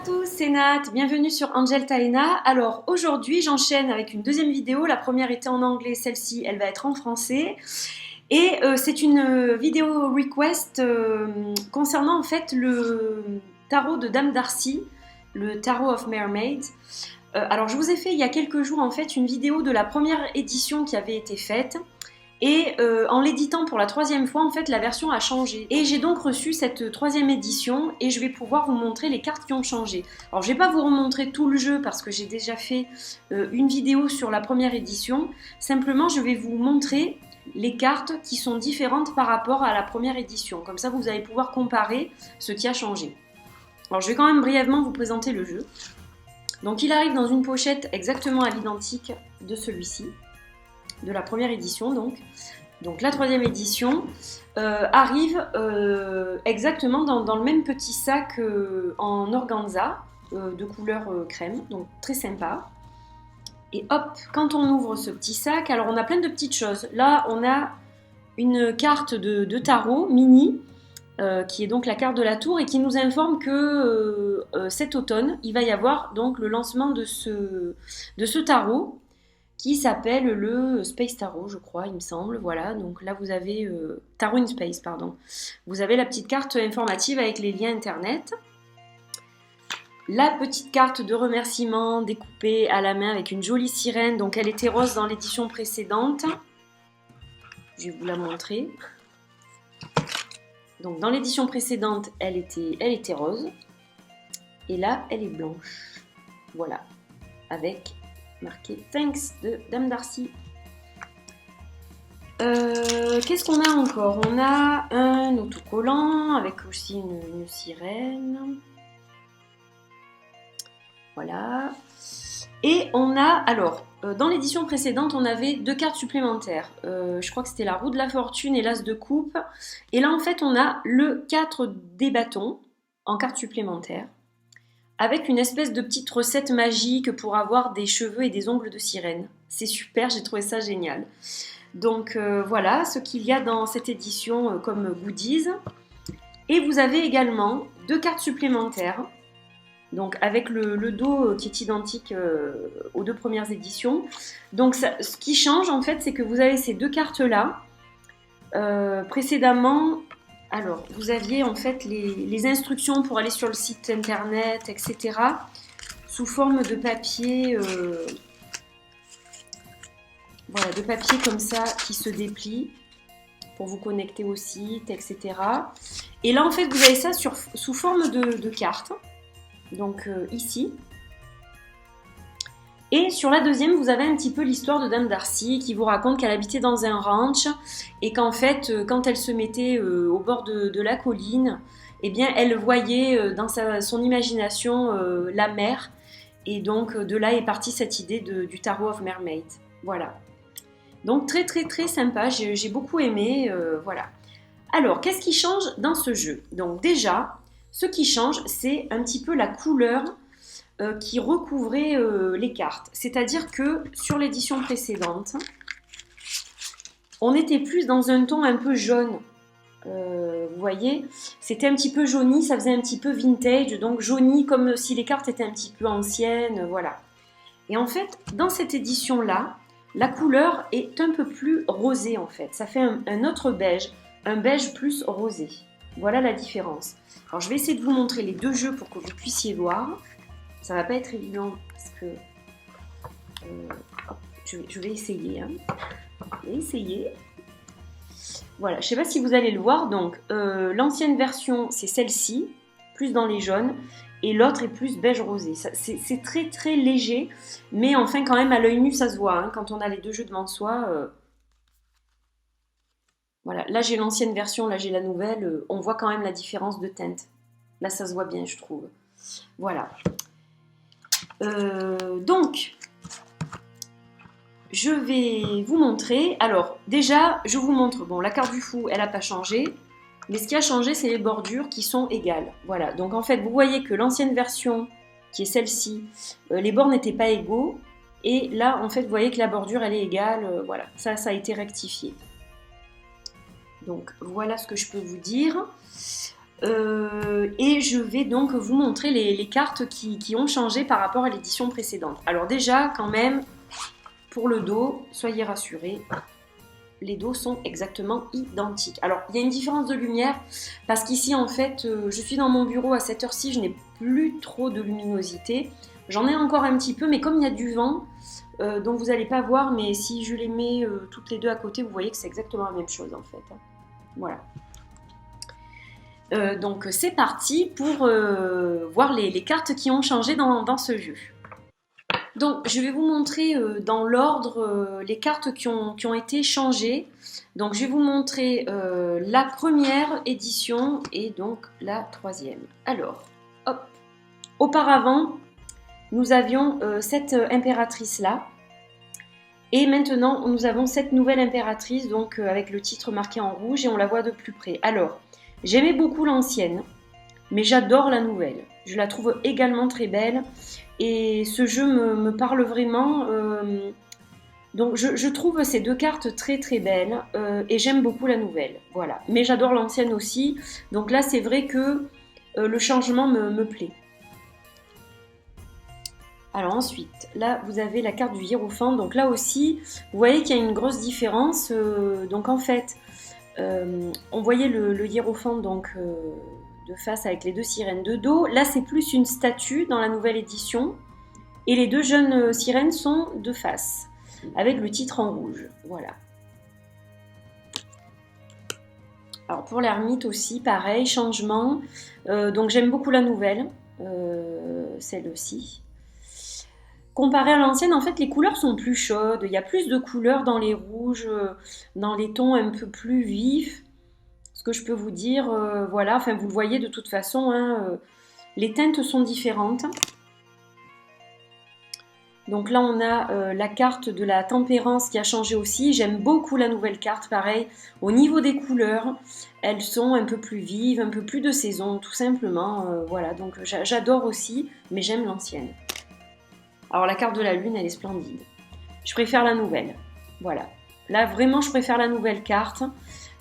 tous, c'est Nat, bienvenue sur Angel Taina. Alors aujourd'hui j'enchaîne avec une deuxième vidéo, la première était en anglais, celle-ci elle va être en français. Et c'est une vidéo request concernant en fait le tarot de Dame Darcy, le Tarot of Mermaid. Alors je vous ai fait il y a quelques jours en fait une vidéo de la première édition qui avait été faite. Et en l'éditant pour la troisième fois, en fait, la version a changé. Et j'ai donc reçu cette troisième édition et je vais pouvoir vous montrer les cartes qui ont changé. Alors, je ne vais pas vous remontrer tout le jeu parce que j'ai déjà fait une vidéo sur la première édition. Simplement, je vais vous montrer les cartes qui sont différentes par rapport à la première édition. Comme ça, vous allez pouvoir comparer ce qui a changé. Alors, je vais quand même brièvement vous présenter le jeu. Donc, il arrive dans une pochette exactement à l'identique de celui-ci. De la première édition donc la troisième édition arrive exactement dans le même petit sac en organza de couleur crème, donc très sympa. Et hop, quand on ouvre ce petit sac, alors on a plein de petites choses. Là on a une carte de tarot mini qui est donc la carte de la tour et qui nous informe que cet automne il va y avoir donc le lancement de ce tarot qui s'appelle le Space Tarot, je crois, il me semble. Voilà, donc là vous avez Tarot in Space, pardon. Vous avez la petite carte informative avec les liens internet. La petite carte de remerciement découpée à la main avec une jolie sirène. Donc elle était rose dans l'édition précédente. Je vais vous la montrer. Donc dans l'édition précédente, elle était rose. Et là, elle est blanche. Voilà, avec marqué Thanks de Dame Darcy. Qu'est-ce qu'on a encore? On a un autocollant avec aussi une sirène. Voilà. Et on a, alors, dans l'édition précédente, on avait deux cartes supplémentaires. Je crois que c'était la roue de la fortune et l'as de coupe. Et là, en fait, on a le 4 des bâtons en carte supplémentaire, avec une espèce de petite recette magique pour avoir des cheveux et des ongles de sirène. C'est super, j'ai trouvé ça génial. Donc voilà ce qu'il y a dans cette édition comme goodies. Et vous avez également deux cartes supplémentaires, donc avec le dos qui est identique aux deux premières éditions. Donc ça, ce qui change en fait, c'est que vous avez ces deux cartes-là. Précédemment, alors, vous aviez en fait les instructions pour aller sur le site internet, etc. sous forme de papier, voilà, de papier comme ça qui se déplie pour vous connecter au site, etc. Et là, en fait, vous avez ça sous forme de carte. Donc ici. Et sur la deuxième, vous avez un petit peu l'histoire de Dame Darcy qui vous raconte qu'elle habitait dans un ranch et qu'en fait, quand elle se mettait au bord de la colline, eh bien, elle voyait dans son imagination la mer. Et donc, de là est partie cette idée du Tarot of Mermaid. Voilà. Donc, très, très, très sympa. J'ai beaucoup aimé. Voilà. Alors, qu'est-ce qui change dans ce jeu? Donc, déjà, ce qui change, c'est un petit peu la couleur qui recouvrait les cartes. C'est-à-dire que sur l'édition précédente, on était plus dans un ton un peu jaune. Vous voyez, c'était un petit peu jauni, ça faisait un petit peu vintage, donc jauni comme si les cartes étaient un petit peu anciennes, voilà. Et en fait, dans cette édition-là, la couleur est un peu plus rosée en fait. Ça fait un autre beige, un beige plus rosé. Voilà la différence. Alors je vais essayer de vous montrer les deux jeux pour que vous puissiez voir. Ça va pas être évident parce que je vais essayer. Hein. Je vais essayer. Voilà, je sais pas si vous allez le voir. Donc, l'ancienne version, c'est celle-ci, plus dans les jaunes, et l'autre est plus beige rosé. C'est très très léger, mais enfin quand même à l'œil nu ça se voit. Hein, quand on a les deux jeux devant soi. Voilà, là j'ai l'ancienne version, là j'ai la nouvelle. On voit quand même la différence de teinte. Là ça se voit bien, je trouve. Voilà. Donc, je vais vous montrer. Alors, déjà, je vous montre. Bon, la carte du fou, elle n'a pas changé. Mais ce qui a changé, c'est les bordures qui sont égales. Voilà. Donc, en fait, vous voyez que l'ancienne version, qui est celle-ci, les bords n'étaient pas égaux. Et là, en fait, vous voyez que la bordure, elle est égale. Voilà. Ça a été rectifié. Donc, voilà ce que je peux vous dire. Et je vais donc vous montrer les cartes qui ont changé par rapport à l'édition précédente. Alors déjà, quand même, pour le dos, soyez rassurés, les dos sont exactement identiques. Alors, il y a une différence de lumière, parce qu'ici, en fait, je suis dans mon bureau à cette heure-ci, je n'ai plus trop de luminosité. J'en ai encore un petit peu, mais comme il y a du vent, donc vous n'allez pas voir, mais si je les mets toutes les deux à côté, vous voyez que c'est exactement la même chose, en fait. Voilà. Donc c'est parti pour voir les cartes qui ont changé dans ce jeu. Donc je vais vous montrer dans l'ordre les cartes qui ont été changées. Donc je vais vous montrer la première édition et donc la troisième. Alors, hop. Auparavant, nous avions cette impératrice-là. Et maintenant, nous avons cette nouvelle impératrice, donc avec le titre marqué en rouge, et on la voit de plus près. Alors, j'aimais beaucoup l'ancienne, mais j'adore la nouvelle. Je la trouve également très belle, et ce jeu me parle vraiment. Donc, je trouve ces deux cartes très très belles, et j'aime beaucoup la nouvelle. Voilà. Mais j'adore l'ancienne aussi, donc là, c'est vrai que le changement me plaît. Alors ensuite, là vous avez la carte du hiérophant, donc là aussi, vous voyez qu'il y a une grosse différence. Donc en fait, on voyait le hiérophant donc, de face avec les deux sirènes de dos. Là c'est plus une statue dans la nouvelle édition. Et les deux jeunes sirènes sont de face, avec le titre en rouge. Voilà. Alors pour l'ermite aussi, pareil, changement. Donc j'aime beaucoup la nouvelle, celle-ci. Comparé à l'ancienne, en fait, les couleurs sont plus chaudes. Il y a plus de couleurs dans les rouges, dans les tons un peu plus vifs. Ce que je peux vous dire, voilà, enfin, vous le voyez de toute façon, hein, les teintes sont différentes. Donc là, on a la carte de la tempérance qui a changé aussi. J'aime beaucoup la nouvelle carte, pareil. Au niveau des couleurs, elles sont un peu plus vives, un peu plus de saison, tout simplement. Voilà, donc j'adore aussi, mais j'aime l'ancienne. Alors la carte de la lune, elle est splendide. Je préfère la nouvelle. Voilà. Là, vraiment, je préfère la nouvelle carte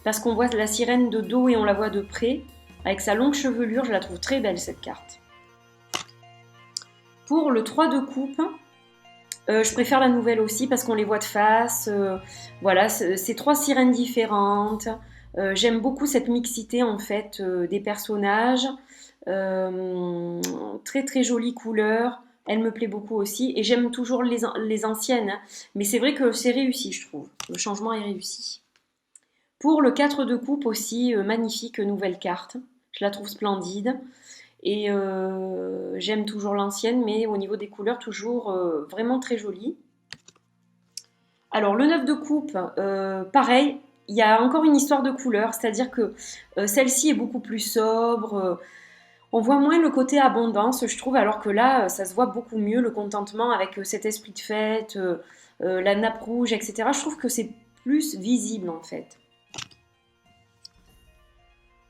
parce qu'on voit la sirène de dos et on la voit de près. Avec sa longue chevelure, je la trouve très belle, cette carte. Pour le 3 de coupe, je préfère la nouvelle aussi parce qu'on les voit de face. Voilà, c'est trois sirènes différentes. J'aime beaucoup cette mixité, en fait, des personnages. Très, très jolie couleur. Elle me plaît beaucoup aussi et j'aime toujours les anciennes, hein. Mais c'est vrai que c'est réussi, je trouve. Le changement est réussi. Pour le 4 de coupe aussi, magnifique nouvelle carte. Je la trouve splendide et j'aime toujours l'ancienne, mais au niveau des couleurs, toujours vraiment très jolie. Alors le 9 de coupe, pareil, il y a encore une histoire de couleurs, c'est-à-dire que celle-ci est beaucoup plus sobre. On voit moins le côté abondance, je trouve, alors que là, ça se voit beaucoup mieux, le contentement avec cet esprit de fête, la nappe rouge, etc. Je trouve que c'est plus visible, en fait.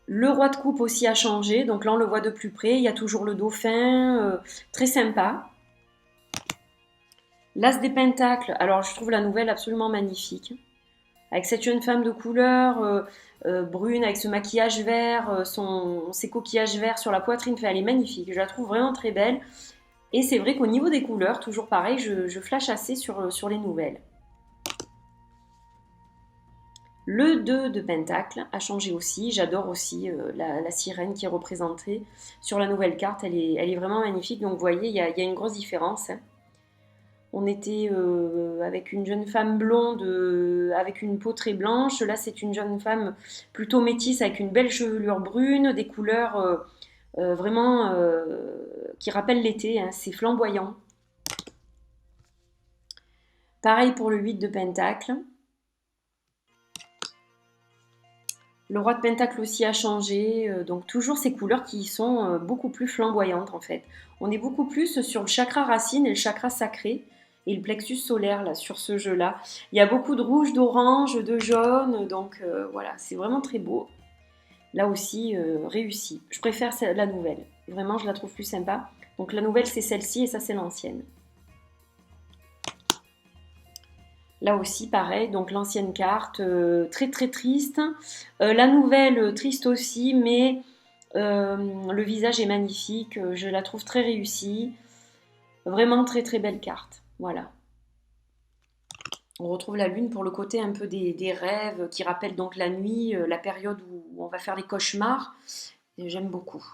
Le roi de coupe aussi a changé, donc là, on le voit de plus près. Il y a toujours le dauphin, très sympa. L'as des pentacles, alors je trouve la nouvelle absolument magnifique. Avec cette jeune femme de couleur brune, avec ce maquillage vert, ses coquillages verts sur la poitrine, elle est magnifique. Je la trouve vraiment très belle. Et c'est vrai qu'au niveau des couleurs, toujours pareil, je flash assez sur les nouvelles. Le 2 de pentacle a changé aussi. J'adore aussi la sirène qui est représentée sur la nouvelle carte. Elle est vraiment magnifique. Donc vous voyez, il y a une grosse différence, hein. On était avec une jeune femme blonde avec une peau très blanche. Là, c'est une jeune femme plutôt métisse avec une belle chevelure brune, des couleurs vraiment qui rappellent l'été, hein. C'est flamboyant. Pareil pour le 8 de pentacle. Le roi de pentacle aussi a changé. Donc toujours ces couleurs qui sont beaucoup plus flamboyantes en fait. On est beaucoup plus sur le chakra racine et le chakra sacré. Et le plexus solaire là, sur ce jeu-là. Il y a beaucoup de rouge, d'orange, de jaune, donc voilà, c'est vraiment très beau. Là aussi, réussi. Je préfère la nouvelle, vraiment je la trouve plus sympa. Donc la nouvelle c'est celle-ci et ça c'est l'ancienne. Là aussi pareil, donc l'ancienne carte, très très triste. La nouvelle, triste aussi, mais Le visage est magnifique, je la trouve très réussie. Vraiment très très belle carte. Voilà. On retrouve la lune pour le côté un peu des rêves qui rappellent donc la nuit, la période où on va faire les cauchemars. Et j'aime beaucoup.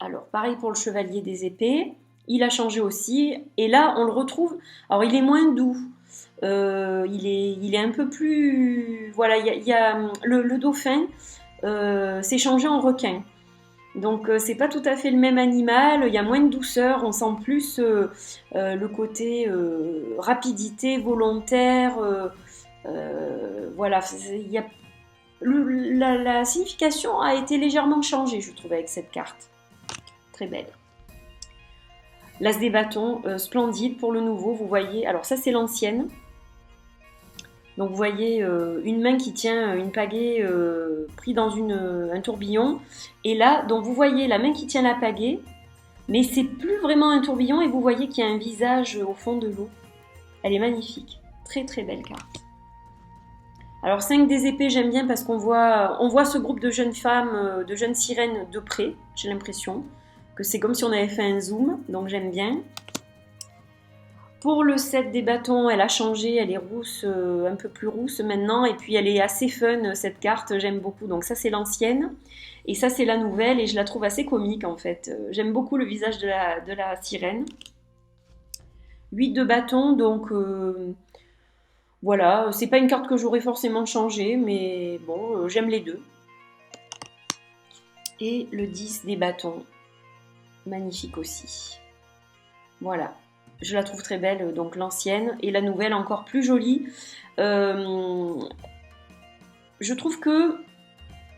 Alors, pareil pour le chevalier des épées. Il a changé aussi. Et là, on le retrouve. Alors, il est moins doux. Il est un peu plus. Voilà, le dauphin s'est changé en requin. Donc c'est pas tout à fait le même animal, il y a moins de douceur, on sent plus le côté rapidité, volontaire. Voilà, la signification a été légèrement changée, je trouve, avec cette carte. Très belle. L'as des bâtons, splendide pour le nouveau, vous voyez. Alors ça c'est l'ancienne. Donc vous voyez une main qui tient une pagaie pris dans un tourbillon. Et là, donc vous voyez la main qui tient la pagaie, mais c'est plus vraiment un tourbillon et vous voyez qu'il y a un visage au fond de l'eau. Elle est magnifique. Très très belle carte. Alors 5 des épées, j'aime bien parce qu'on voit ce groupe de jeunes femmes, de jeunes sirènes de près, j'ai l'impression. Que c'est comme si on avait fait un zoom, donc j'aime bien. Pour le 7 des bâtons, elle a changé, elle est rousse, un peu plus rousse maintenant, et puis elle est assez fun cette carte, j'aime beaucoup. Donc ça c'est l'ancienne, et ça c'est la nouvelle, et je la trouve assez comique en fait. J'aime beaucoup le visage de la sirène. 8 de bâtons, donc voilà, c'est pas une carte que j'aurais forcément changée, mais bon, j'aime les deux. Et le 10 des bâtons, magnifique aussi. Voilà. Je la trouve très belle, donc l'ancienne, et la nouvelle encore plus jolie. Je trouve que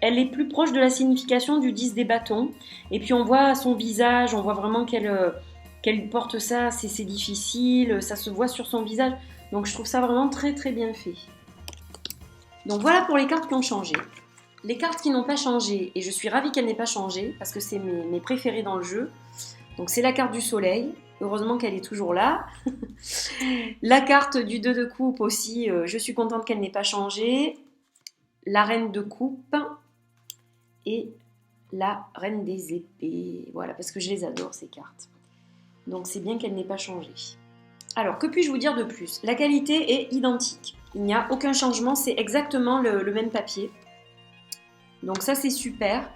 elle est plus proche de la signification du 10 des bâtons. Et puis on voit son visage, on voit vraiment qu'elle porte ça, c'est difficile, ça se voit sur son visage. Donc je trouve ça vraiment très très bien fait. Donc voilà pour les cartes qui ont changé. Les cartes qui n'ont pas changé, et je suis ravie qu'elles n'aient pas changé, parce que c'est mes préférées dans le jeu. Donc c'est la carte du soleil. Heureusement qu'elle est toujours là. La carte du 2 de coupe aussi, je suis contente qu'elle n'ait pas changé. La reine de coupe et la reine des épées. Voilà, parce que je les adore ces cartes. Donc c'est bien qu'elle n'ait pas changé. Alors, que puis-je vous dire de plus? La qualité est identique. Il n'y a aucun changement, c'est exactement le même papier. Donc ça c'est super.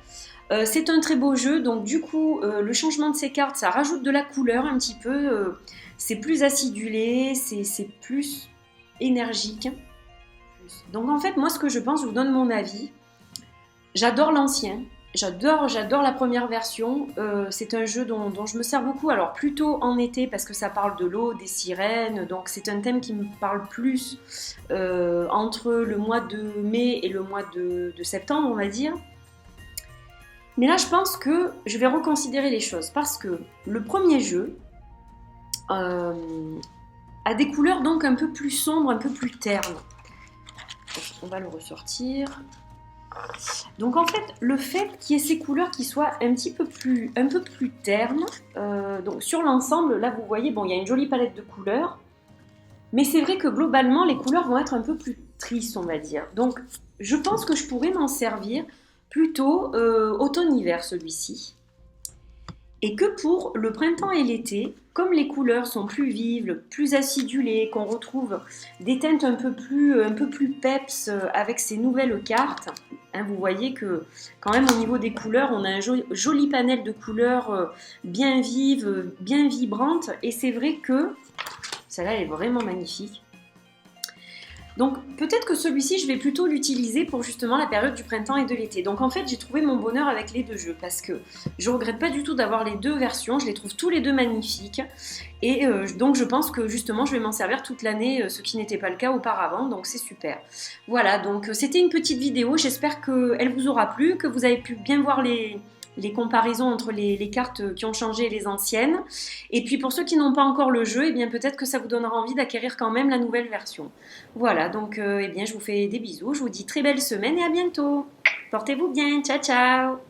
C'est un très beau jeu, donc du coup, le changement de ces cartes, ça rajoute de la couleur un petit peu. C'est plus acidulé, c'est plus énergique. Donc en fait, moi ce que je pense, je vous donne mon avis. J'adore l'ancien, j'adore la première version. C'est un jeu dont je me sers beaucoup, alors plutôt en été parce que ça parle de l'eau, des sirènes. Donc c'est un thème qui me parle plus entre le mois de mai et le mois de septembre, on va dire. Mais là, je pense que je vais reconsidérer les choses parce que le premier jeu a des couleurs donc un peu plus sombres, un peu plus ternes. On va le ressortir. Donc en fait, le fait qu'il y ait ces couleurs qui soient un peu plus ternes, donc sur l'ensemble, là vous voyez, bon, il y a une jolie palette de couleurs, mais c'est vrai que globalement, les couleurs vont être un peu plus tristes, on va dire. Donc je pense que je pourrais m'en servir plutôt automne-hiver celui-ci. Et que pour le printemps et l'été, comme les couleurs sont plus vives, plus acidulées, qu'on retrouve des teintes un peu plus peps avec ces nouvelles cartes, hein, vous voyez que quand même au niveau des couleurs, on a un joli panel de couleurs bien vives, bien vibrantes. Et c'est vrai que celle-là elle est vraiment magnifique. Donc peut-être que celui-ci, je vais plutôt l'utiliser pour justement la période du printemps et de l'été. Donc en fait, j'ai trouvé mon bonheur avec les deux jeux parce que je regrette pas du tout d'avoir les deux versions. Je les trouve tous les deux magnifiques. Et donc je pense que justement, je vais m'en servir toute l'année, ce qui n'était pas le cas auparavant. Donc c'est super. Voilà, donc c'était une petite vidéo. J'espère qu'elle vous aura plu, que vous avez pu bien voir les comparaisons entre les cartes qui ont changé et les anciennes. Et puis pour ceux qui n'ont pas encore le jeu, eh bien peut-être que ça vous donnera envie d'acquérir quand même la nouvelle version. Voilà, donc eh bien je vous fais des bisous, je vous dis très belle semaine et à bientôt. Portez-vous bien, ciao ciao.